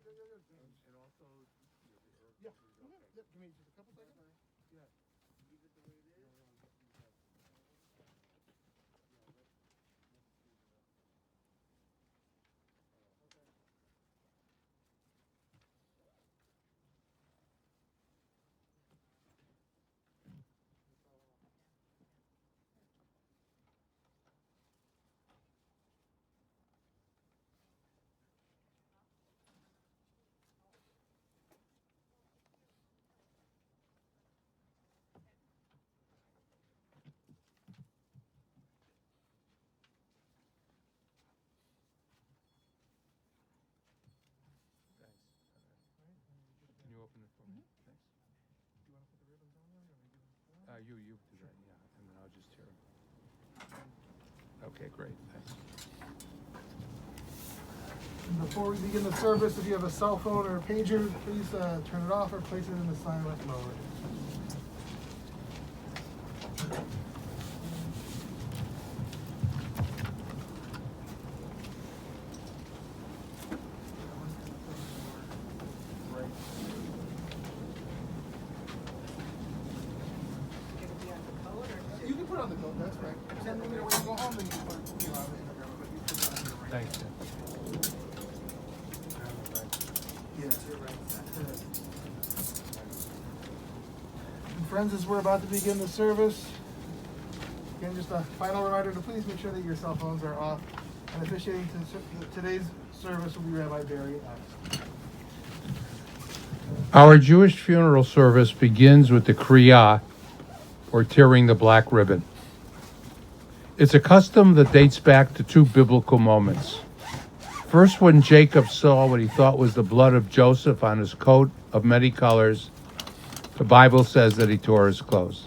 And also, Yeah. Yep. Give me just a couple seconds. yeah, leave it the way it is. Can you open it for me? Thanks. Do you want to put the ribbons on there? Or you want me to do them? You do that, yeah, and then I'll just hear it. Okay, great, thanks. Before we begin the service, if you have a cell phone or a pager, please turn it off or place it in the silent mode. You can put it on the coat, that's right. Then when you go home, then you can put it on the Instagram, but you put it on your right. Thanks, Tim. And friends, as we're about to begin the service, again, just a final reminder to please make sure that your cell phones are off. And officiating today's service will be Rabbi Barry X. Our Jewish funeral service begins with the Kriyah, or tearing the black ribbon. It's a custom that dates back to two biblical moments. First, when Jacob saw what he thought was the blood of Joseph on his coat of many colors, the Bible says that he tore his clothes.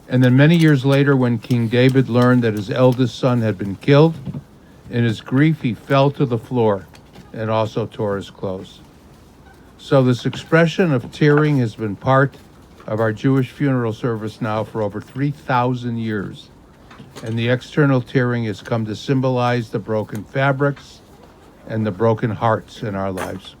And then many years later, when King David learned that his eldest son had been killed, in his grief he fell to the floor and also tore his clothes. So this expression of tearing has been part of our Jewish funeral service now for over 3,000 years. And the external tearing has come to symbolize the broken fabrics and the broken hearts in our lives.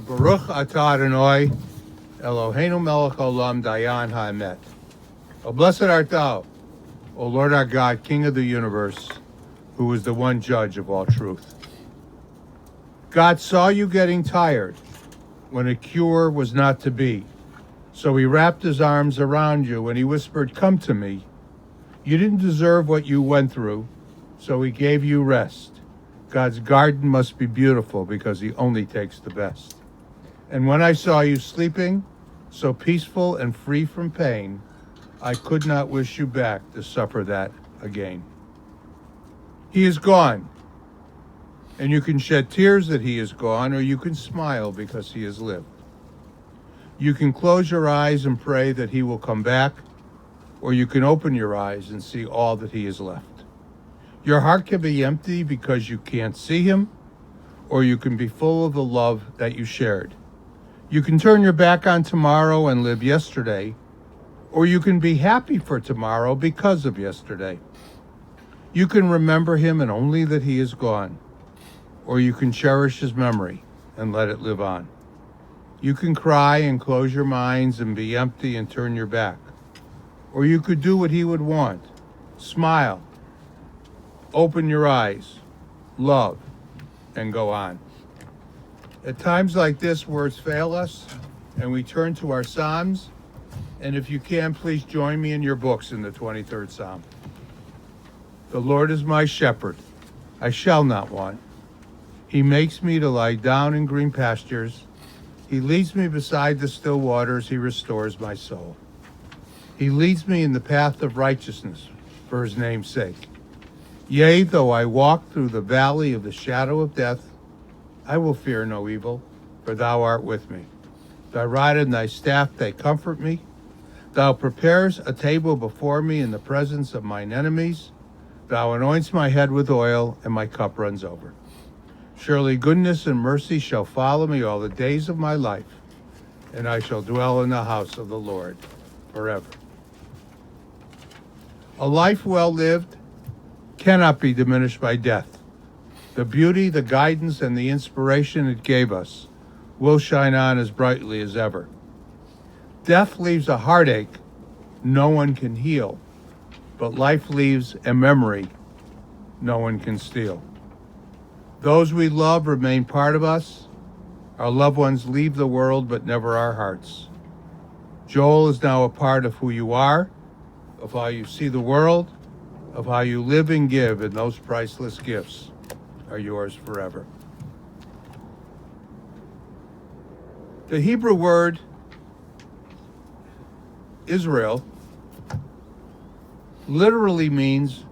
Baruch atah Adonai, Eloheinu melech olam dayan ha'emet. Oh, blessed art thou, O Lord our God, King of the universe, who is the one judge of all truth. God saw you getting tired when a cure was not to be. So he wrapped his arms around you and he whispered, "Come to me." You didn't deserve what you went through, so he gave you rest. God's garden must be beautiful because he only takes the best. And when I saw you sleeping, so peaceful and free from pain, I could not wish you back to suffer that again. He is gone, and you can shed tears that he is gone, or you can smile because he has lived. You can close your eyes and pray that he will come back, or you can open your eyes and see all that he has left. Your heart can be empty because you can't see him, or you can be full of the love that you shared. You can turn your back on tomorrow and live yesterday, or you can be happy for tomorrow because of yesterday. You can remember him and only that he is gone, or you can cherish his memory and let it live on. You can cry and close your minds and be empty and turn your back, or you could do what he would want, smile, open your eyes, love, and go on. At times like this, words fail us, and we turn to our Psalms, and if you can, please join me in your books in the 23rd Psalm. The Lord is my shepherd, I shall not want. He makes me to lie down in green pastures. He leads me beside the still waters. He restores my soul. He leads me in the path of righteousness for his name's sake. Yea, though I walk through the valley of the shadow of death, I will fear no evil, for thou art with me. Thy rod and thy staff, they comfort me. Thou preparest a table before me in the presence of mine enemies. Thou anoints my head with oil, and my cup runs over. Surely goodness and mercy shall follow me all the days of my life, and I shall dwell in the house of the Lord forever. A life well lived cannot be diminished by death. The beauty, the guidance, and the inspiration it gave us will shine on as brightly as ever. Death leaves a heartache no one can heal, but life leaves a memory no one can steal. Those we love remain part of us. Our loved ones leave the world, but never our hearts. Joel is now a part of who you are, of how you see the world, of how you live and give, and those priceless gifts are yours forever. The Hebrew word Israel literally means,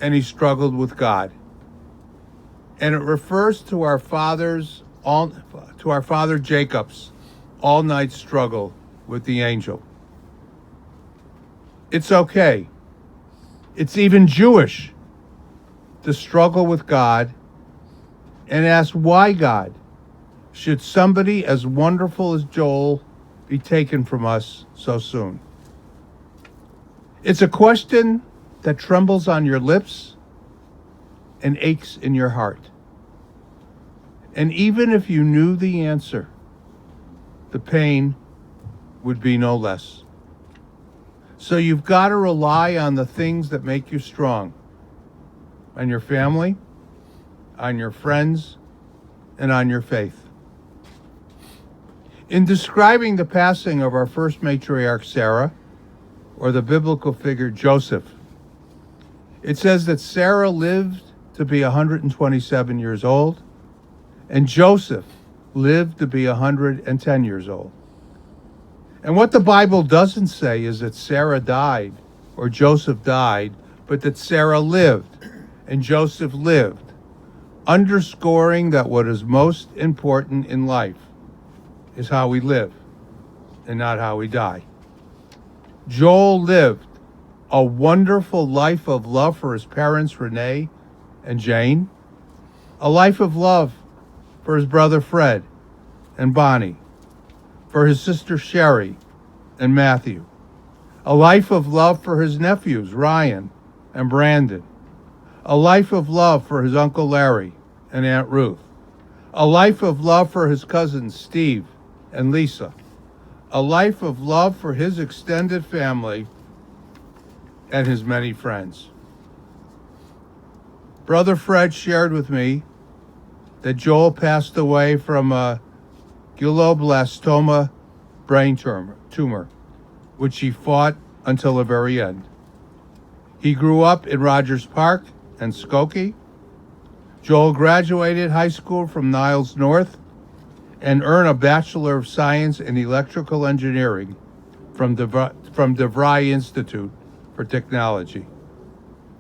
and he struggled with God. And it refers to our father Jacob's all-night struggle with the angel. It's okay. It's even Jewish to struggle with God and ask why God should somebody as wonderful as Joel be taken from us so soon. It's a question that trembles on your lips and aches in your heart. And even if you knew the answer, the pain would be no less. So you've got to rely on the things that make you strong, on your family, on your friends, and on your faith. In describing the passing of our first matriarch, Sarah, or the biblical figure Joseph, it says that Sarah lived to be 127 years old, and Joseph lived to be 110 years old. And what the Bible doesn't say is that Sarah died or Joseph died, but that Sarah lived and Joseph lived, underscoring that what is most important in life is how we live and not how we die. Joel lived a wonderful life of love for his parents, Renee and Jane, a life of love for his brother Fred and Bonnie, for his sister Sherry and Matthew, a life of love for his nephews Ryan and Brandon, a life of love for his Uncle Larry and Aunt Ruth, a life of love for his cousins Steve and Lisa, a life of love for his extended family and his many friends. Brother Fred shared with me that Joel passed away from a glioblastoma brain tumor, which he fought until the very end. He grew up in Rogers Park and Skokie. Joel graduated high school from Niles North and earned a Bachelor of Science in Electrical Engineering from DeVry Institute for Technology.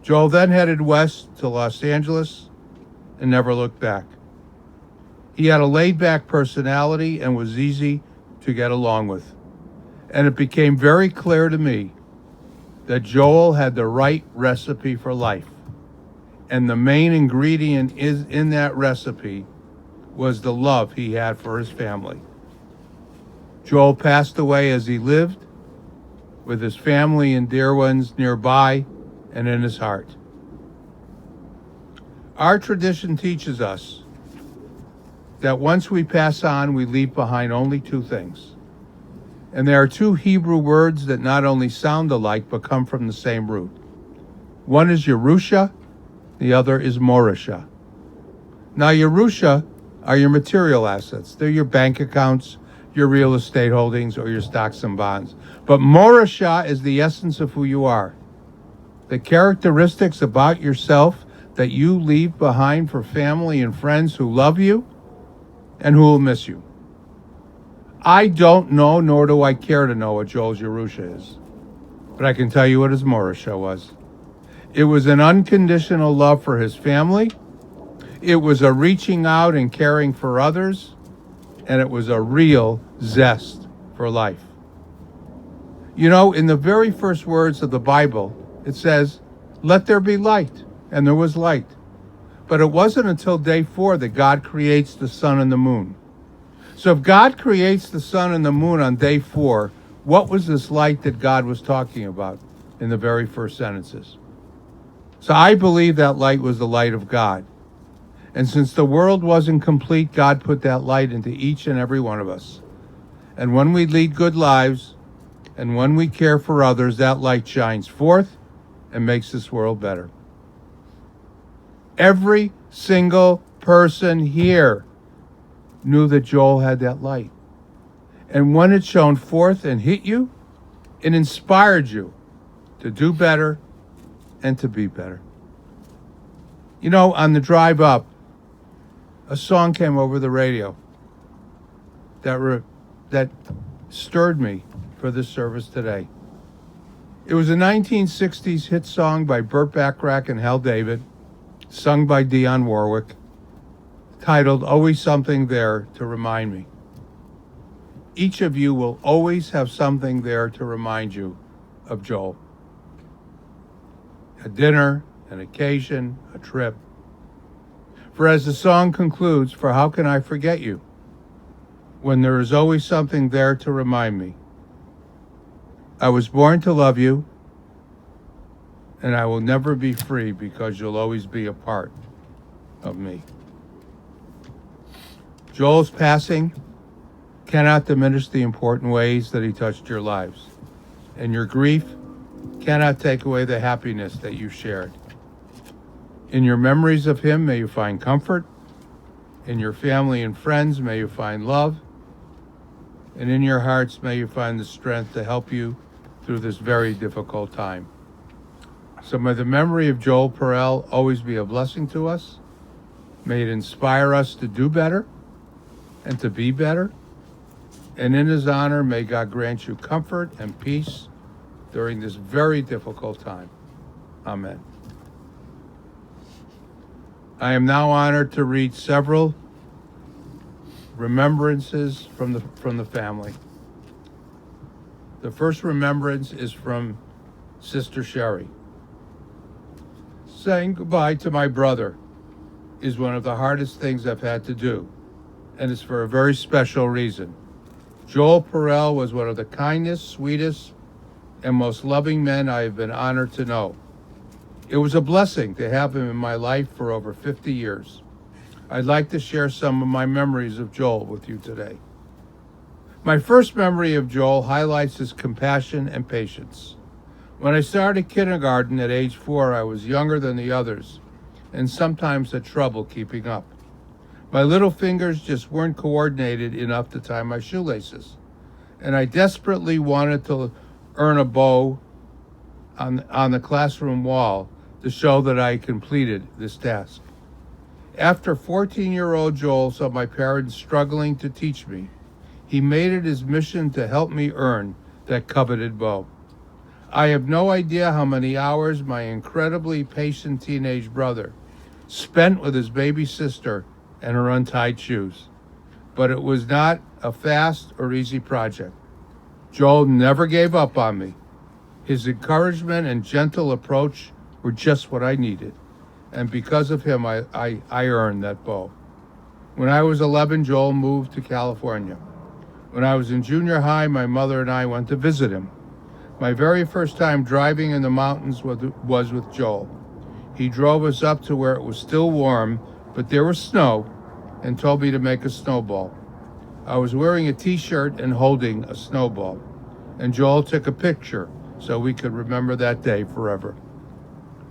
Joel then headed west to Los Angeles and never looked back. He had a laid-back personality and was easy to get along with. And it became very clear to me that Joel had the right recipe for life. And the main ingredient in that recipe was the love he had for his family. Joel passed away as he lived, with his family and dear ones nearby and in his heart. Our tradition teaches us that once we pass on, we leave behind only two things. And there are two Hebrew words that not only sound alike, but come from the same root. One is Yerusha, the other is Morasha. Now, Yerusha are your material assets. They're your bank accounts, your real estate holdings, or your stocks and bonds. But Morasha is the essence of who you are. The characteristics about yourself that you leave behind for family and friends who love you and who will miss you. I don't know, nor do I care to know what Joel's Yerusha is. But I can tell you what his Morasha was. It was an unconditional love for his family. It was a reaching out and caring for others. And it was a real zest for life. You know, in the very first words of the Bible, it says, "Let there be light," and there was light. But it wasn't until day 4 that God creates the sun and the moon. So if God creates the sun and the moon on day 4, what was this light that God was talking about in the very first sentences? So I believe that light was the light of God. And since the world wasn't complete, God put that light into each and every one of us. And when we lead good lives, and when we care for others, that light shines forth and makes this world better. Every single person here knew that Joel had that light. And when it shone forth and hit you, it inspired you to do better and to be better. You know, on the drive up, a song came over the radio that stirred me for this service today. It was a 1960s hit song by Burt Bacharach and Hal David, sung by Dionne Warwick, titled "Always Something There to Remind Me." Each of you will always have something there to remind you of Joel. A dinner, an occasion, a trip. For as the song concludes, "For how can I forget you, when there is always something there to remind me? I was born to love you, and I will never be free because you'll always be a part of me." Joel's passing cannot diminish the important ways that he touched your lives, and your grief cannot take away the happiness that you shared. In your memories of him, may you find comfort. In your family and friends, may you find love. And in your hearts, may you find the strength to help you through this very difficult time. So may the memory of Joel Perel always be a blessing to us. May it inspire us to do better and to be better. And in his honor, may God grant you comfort and peace during this very difficult time. Amen. I am now honored to read several remembrances from the family. The first remembrance is from Sister Sherry. Saying goodbye to my brother is one of the hardest things I've had to do, and it's for a very special reason. Joel Perel was one of the kindest, sweetest, and most loving men I have been honored to know. It was a blessing to have him in my life for over 50 years. I'd like to share some of my memories of Joel with you today. My first memory of Joel highlights his compassion and patience. When I started kindergarten at age 4, I was younger than the others and sometimes had trouble keeping up. My little fingers just weren't coordinated enough to tie my shoelaces, and I desperately wanted to earn a bow on the classroom wall to show that I completed this task. After 14-year-old Joel saw my parents struggling to teach me, he made it his mission to help me earn that coveted bow. I have no idea how many hours my incredibly patient teenage brother spent with his baby sister and her untied shoes, but it was not a fast or easy project. Joel never gave up on me. His encouragement and gentle approach were just what I needed, and because of him, I earned that bow. When I was 11, Joel moved to California. When I was in junior high, my mother and I went to visit him. My very first time driving in the mountains was with Joel. He drove us up to where it was still warm, but there was snow, and told me to make a snowball. I was wearing a t-shirt and holding a snowball, and Joel took a picture so we could remember that day forever.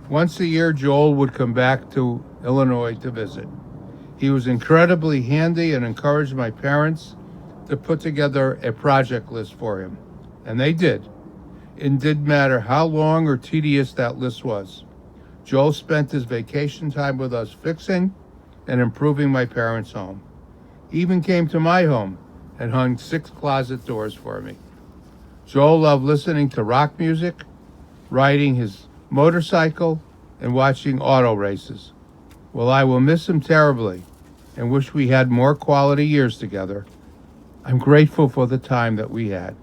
Once a year, Joel would come back to Illinois to visit. He was incredibly handy and encouraged my parents to put together a project list for him, and they did. It didn't matter how long or tedious that list was. Joel spent his vacation time with us fixing and improving my parents' home. He even came to my home and hung 6 closet doors for me. Joel loved listening to rock music, riding his motorcycle, and watching auto races. While I will miss him terribly and wish we had more quality years together, I'm grateful for the time that we had.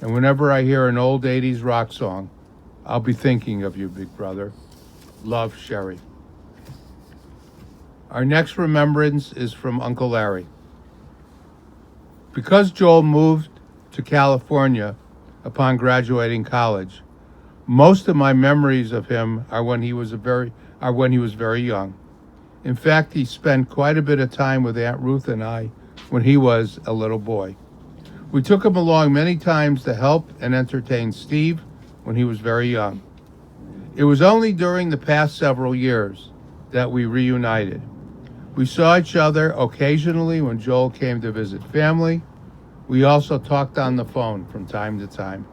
And whenever I hear an old 80s rock song, I'll be thinking of you, big brother. Love, Sherry. Our next remembrance is from Uncle Larry. Because Joel moved to California upon graduating college, most of my memories of him are when he was very young. In fact, he spent quite a bit of time with Aunt Ruth and I when he was a little boy. We took him along many times to help and entertain Steve when he was very young. It was only during the past several years that we reunited. We saw each other occasionally when Joel came to visit family. We also talked on the phone from time to time.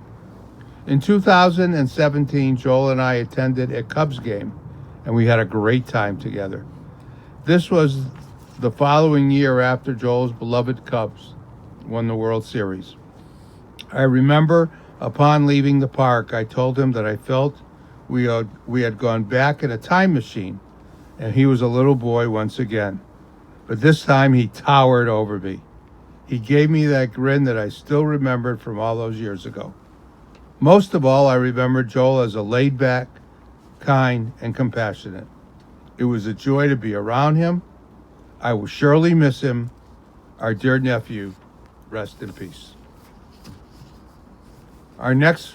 In 2017, Joel and I attended a Cubs game, and we had a great time together. This was the following year after Joel's beloved Cubs won the World Series. I remember upon leaving the park, I told him that I felt we had gone back in a time machine, and he was a little boy once again. But this time he towered over me. He gave me that grin that I still remembered from all those years ago. Most of all, I remember Joel as a laid-back, kind, and compassionate. It was a joy to be around him. I will surely miss him. Our dear nephew, rest in peace. Our next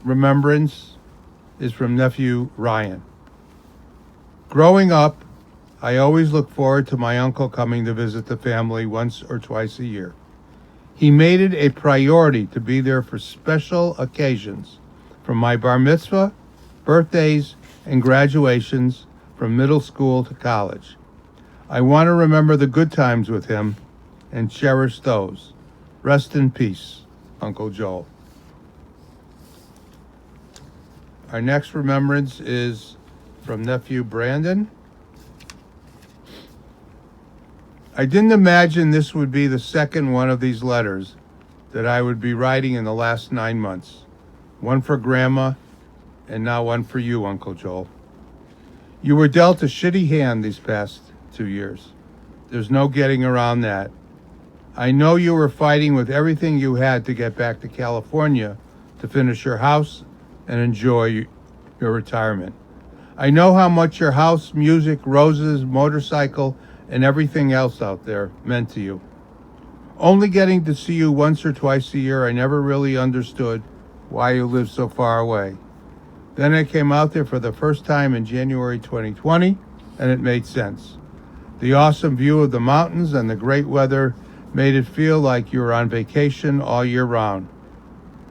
remembrance is from nephew Ryan. Growing up, I always looked forward to my uncle coming to visit the family once or twice a year. He made it a priority to be there for special occasions, from my bar mitzvah, birthdays, and graduations from middle school to college. I want to remember the good times with him and cherish those. Rest in peace, Uncle Joel. Our next remembrance is from nephew Brandon. I didn't imagine this would be the second one of these letters that I would be writing in the last 9 months. One for Grandma, and now one for you, Uncle Joel. You were dealt a shitty hand these past 2 years. There's no getting around that. I know you were fighting with everything you had to get back to California to finish your house and enjoy your retirement. I know how much your house, music, roses, motorcycle, and everything else out there meant to you. Only getting to see you once or twice a year, I never really understood why you lived so far away. Then I came out there for the first time in January 2020, and it made sense. The awesome view of the mountains and the great weather made it feel like you were on vacation all year round.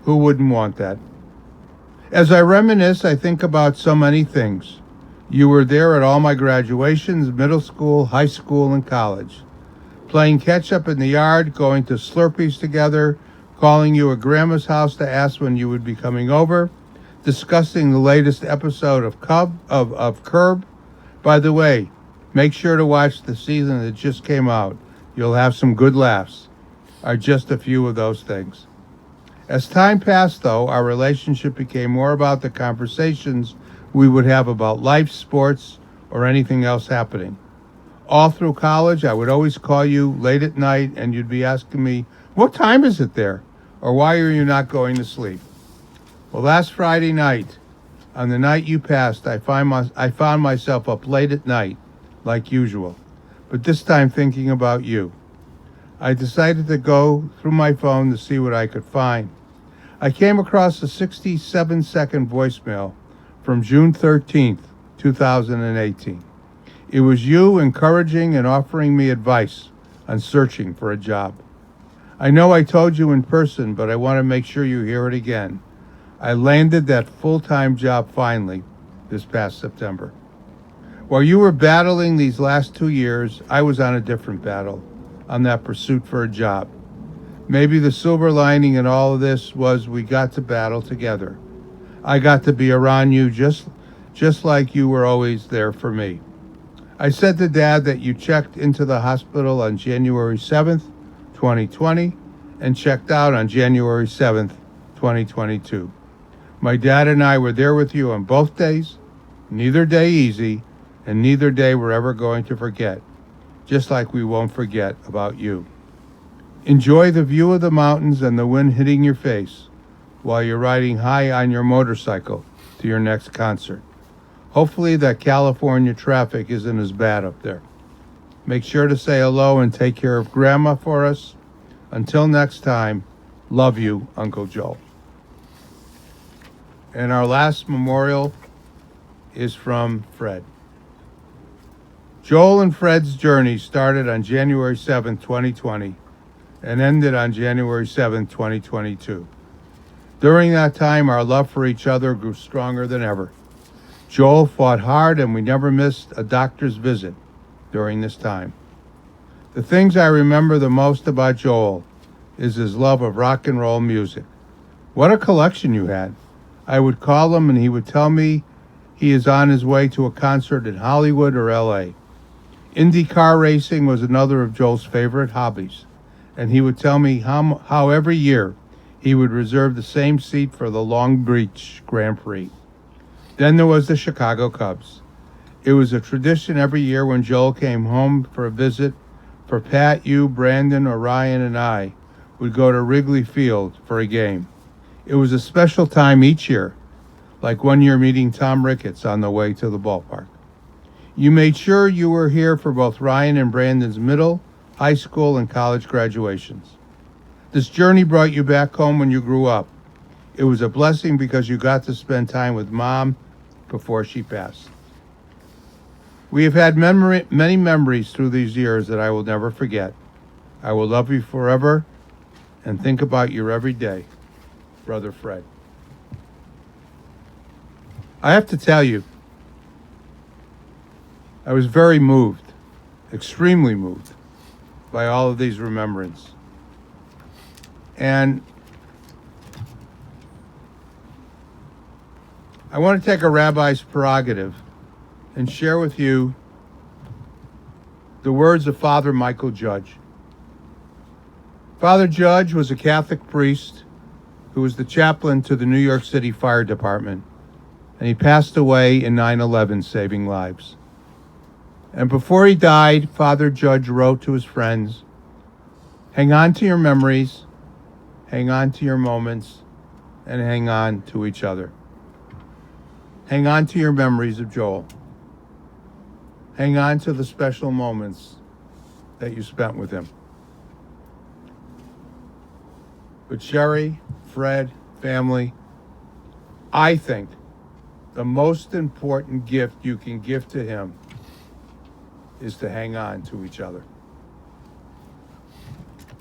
Who wouldn't want that? As I reminisce, I think about so many things. You were there at all my graduations, middle school, high school, and college. Playing catch-up in the yard, going to Slurpees together, calling you at Grandma's house to ask when you would be coming over, discussing the latest episode of Curb. By the way, make sure to watch the season that just came out. You'll have some good laughs. Are just a few of those things. As time passed, though, our relationship became more about the conversations we would have about life, sports, or anything else happening. All through college, I would always call you late at night, and you'd be asking me, what time is it there? Or why are you not going to sleep? Well, last Friday night, on the night you passed, I found myself up late at night, like usual, but this time thinking about you. I decided to go through my phone to see what I could find. I came across a 67-second voicemail from June 13th, 2018. It was you encouraging and offering me advice on searching for a job. I know I told you in person, but I want to make sure you hear it again. I landed that full-time job finally this past September. While you were battling these last 2 years, I was on a different battle, on that pursuit for a job. Maybe the silver lining in all of this was we got to battle together. I got to be around you just like you were always there for me. I said to Dad that you checked into the hospital on January 7th, 2020, and checked out on January 7th, 2022. My dad and I were there with you on both days. Neither day easy, and neither day we're ever going to forget, just like we won't forget about you. Enjoy the view of the mountains and the wind hitting your face while you're riding high on your motorcycle to your next concert. Hopefully that California traffic isn't as bad up there. Make sure to say hello and take care of Grandma for us. Until next time, love you, Uncle Joel. And our last memorial is from Fred. Joel and Fred's journey started on January 7, 2020, and ended on January 7, 2022. During that time, our love for each other grew stronger than ever. Joel fought hard, and we never missed a doctor's visit during this time. The things I remember the most about Joel is his love of rock and roll music. What a collection you had. I would call him and he would tell me he is on his way to a concert in Hollywood or LA. Indy car racing was another of Joel's favorite hobbies, and he would tell me how every year he would reserve the same seat for the Long Beach Grand Prix. Then there was the Chicago Cubs. It was a tradition every year when Joel came home for a visit. For Pat, you, Brandon, Orion, and I would go to Wrigley Field for a game. It was a special time each year, like one year meeting Tom Ricketts on the way to the ballpark. You made sure you were here for both Ryan and Brandon's middle, high school, and college graduations. This journey brought you back home when you grew up. It was a blessing because you got to spend time with Mom before she passed. We have had many memories through these years that I will never forget. I will love you forever and think about you every day, Brother Fred. I have to tell you, I was very moved, extremely moved by all of these remembrances. And I want to take a rabbi's prerogative and share with you the words of Father Michael Judge. Father Judge was a Catholic priest who was the chaplain to the New York City Fire Department, and he passed away in 9/11, saving lives. And before he died, Father Judge wrote to his friends, hang on to your memories, hang on to your moments, and hang on to each other. Hang on to your memories of Joel. Hang on to the special moments that you spent with him. But Sherry, Fred, family, I think the most important gift you can give to him is to hang on to each other.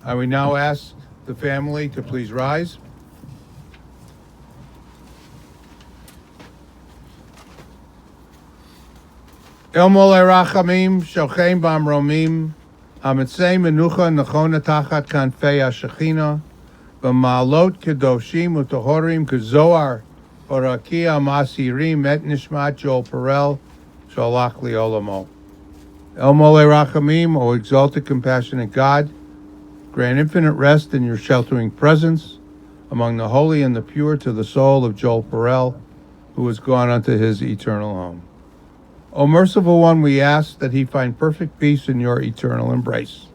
I will now ask the family to please rise. El Molei Rachamim, Shochem Bamromim, Hamitzei Menucha Nechona Tachat Kanfei HaShechina, B'Ma'alot Kedoshim U'Tohorim Kezoar, Orakia Masirim Et Nishmat Joel Perel, Sholach Liolamo. El Molei Rachamim, O exalted, compassionate God, grant infinite rest in your sheltering presence among the holy and the pure to the soul of Joel Perel, who has gone unto his eternal home. O merciful one, we ask that he find perfect peace in your eternal embrace.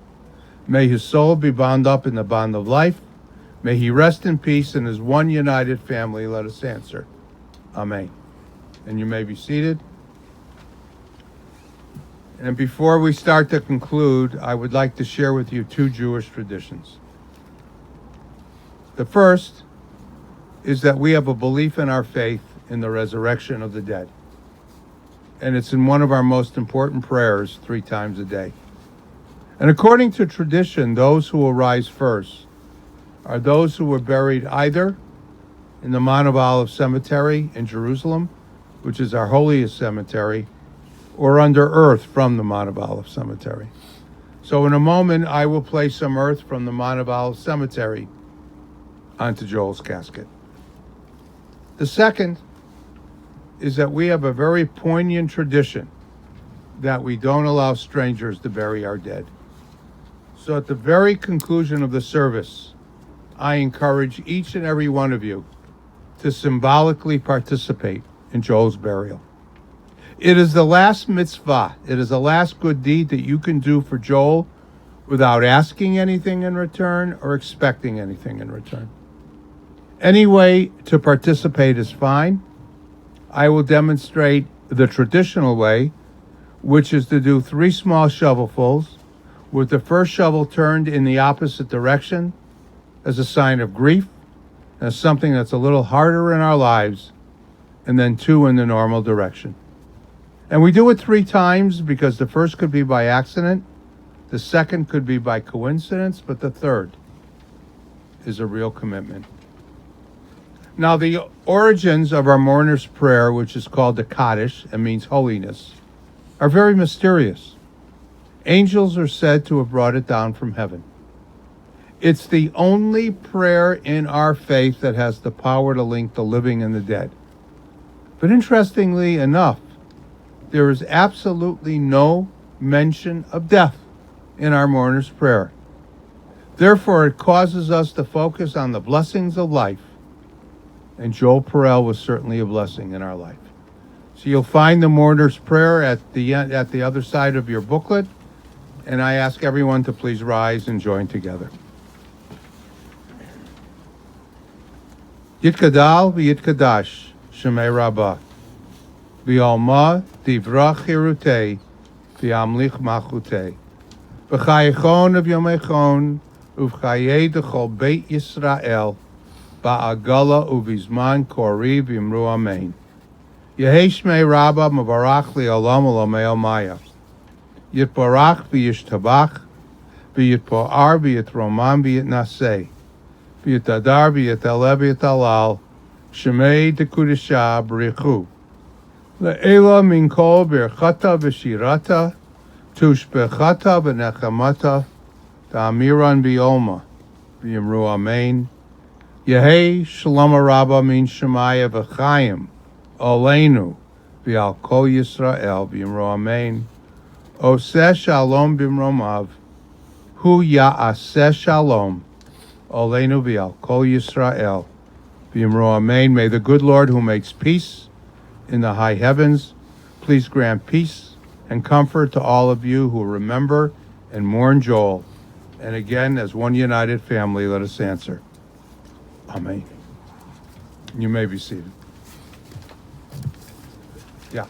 May his soul be bound up in the bond of life. May he rest in peace in his one united family. Let us answer. Amen. And you may be seated. And before we start to conclude, I would like to share with you two Jewish traditions. The first is that we have a belief in our faith in the resurrection of the dead. And it's in one of our most important prayers 3 times a day. And according to tradition, those who will rise first are those who were buried either in the Mount of Olives Cemetery in Jerusalem, which is our holiest cemetery, or under earth from the Mount of Olives Cemetery. So in a moment, I will place some earth from the Mount of Olives Cemetery onto Joel's casket. The second is that we have a very poignant tradition that we don't allow strangers to bury our dead. So at the very conclusion of the service, I encourage each and every one of you to symbolically participate in Joel's burial. It is the last mitzvah. It is the last good deed that you can do for Joel without asking anything in return or expecting anything in return. Any way to participate is fine. I will demonstrate the traditional way, which is to do 3 small shovelfuls, with the first shovel turned in the opposite direction as a sign of grief, as something that's a little harder in our lives, and then 2 in the normal direction. And we do it 3 times because the first could be by accident, the second could be by coincidence, but the third is a real commitment. Now, the origins of our mourner's prayer, which is called the Kaddish and means holiness, are very mysterious. Angels are said to have brought it down from heaven. It's the only prayer in our faith that has the power to link the living and the dead. But interestingly enough, there is absolutely no mention of death in our mourner's prayer. Therefore, it causes us to focus on the blessings of life. And Joel Perel was certainly a blessing in our life. So you'll find the mourner's prayer at the other side of your booklet. And I ask everyone to please rise and join together. Yitkadal v'yitkadash Shemei Rabbah v'alma divrach hirutei v'amlich machutei v'chayechon of yomechon uv'chayei dechol beit Yisrael ba'agala uvizman kori v'imru amen. Yehei Shmei Rabbah mevarach li'olam u'lamei omaya. Yitbarach v'yishtabach v'yitpo'ar v'yitroman v'yitnaseh v'yitadar v'yitaleh v'yitalal Shemei dekudisha b'richu le'ela min kol birchata v'shirata tushbechata v'nechamata ta'amiran v'yolma v'yimru amen. Yehei Shalom Rabbah min Shemaya v'chayim Oleinu v'al kol Yisrael v'yimru amen. Oseh shalom bimromav hu ya'aseh shalom Oleinu v'al kol Yisrael v'yimru amen. May the good Lord who makes peace in the high heavens please grant peace and comfort to all of you who remember and mourn Joel. And again, as one united family, let us answer. Amen. You may be seated. Yeah.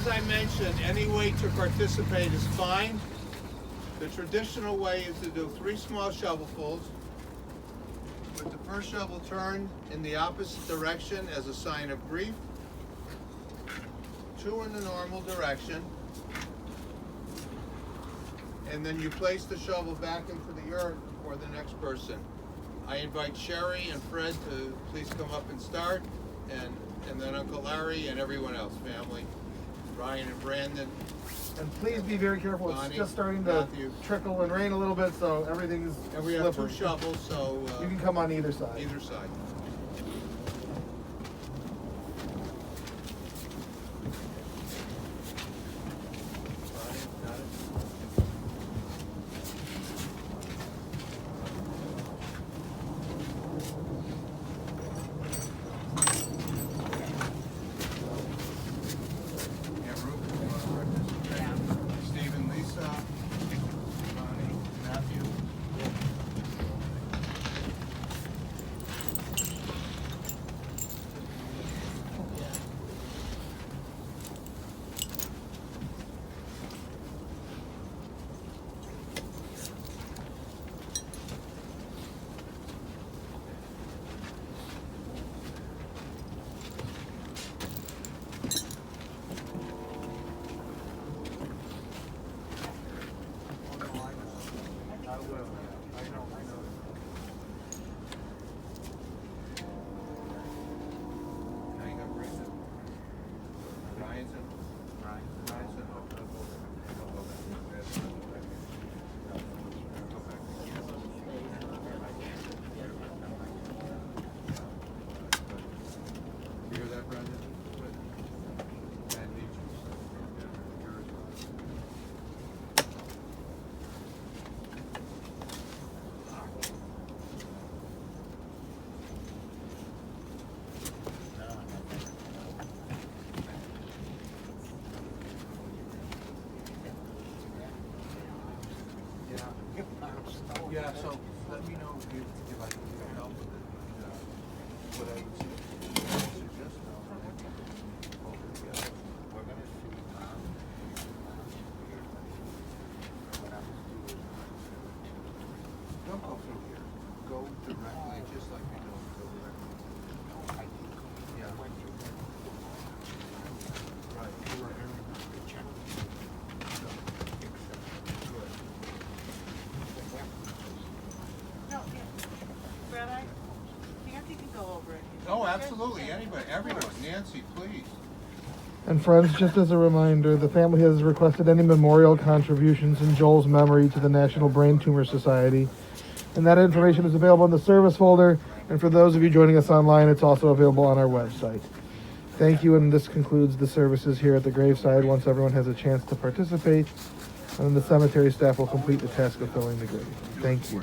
as I mentioned, any way to participate is fine. The traditional way is to do 3 small shovelfuls, with the first shovel turned in the opposite direction as a sign of grief, 2 in the normal direction, and then you place the shovel back into the earth for the next person. I invite Sherry and Fred to please come up and start, and then Uncle Larry and everyone else, family, Ryan and Brandon. And please be very careful. It's Bonnie, just starting to Matthew. trickle and rain a little bit, so everything's And we have 2 slippery. shovels, so You can come on either side. either side. Stephen, Lisa, Bonnie, Matthew. I will. I know. Now you got Brandon. Ryan's in. Ryan's in. You hear that, Brandon? That needs Yeah, so let me know if I can help with it. What I would suggest now, we're gonna see, don't go through here. Go directly, just like we do. Go directly. Yeah. Right. No, yeah. Brad, Nancy can go over it. Oh, absolutely, anybody, everyone, Nancy, please. And friends, just as a reminder, the family has requested any memorial contributions in Joel's memory to the National Brain Tumor Society. And that information is available in the service folder. And for those of you joining us online, it's also available on our website. Thank you, and this concludes the services here at the graveside once everyone has a chance to participate. And then the cemetery staff will complete the task of filling the grave. Thank you.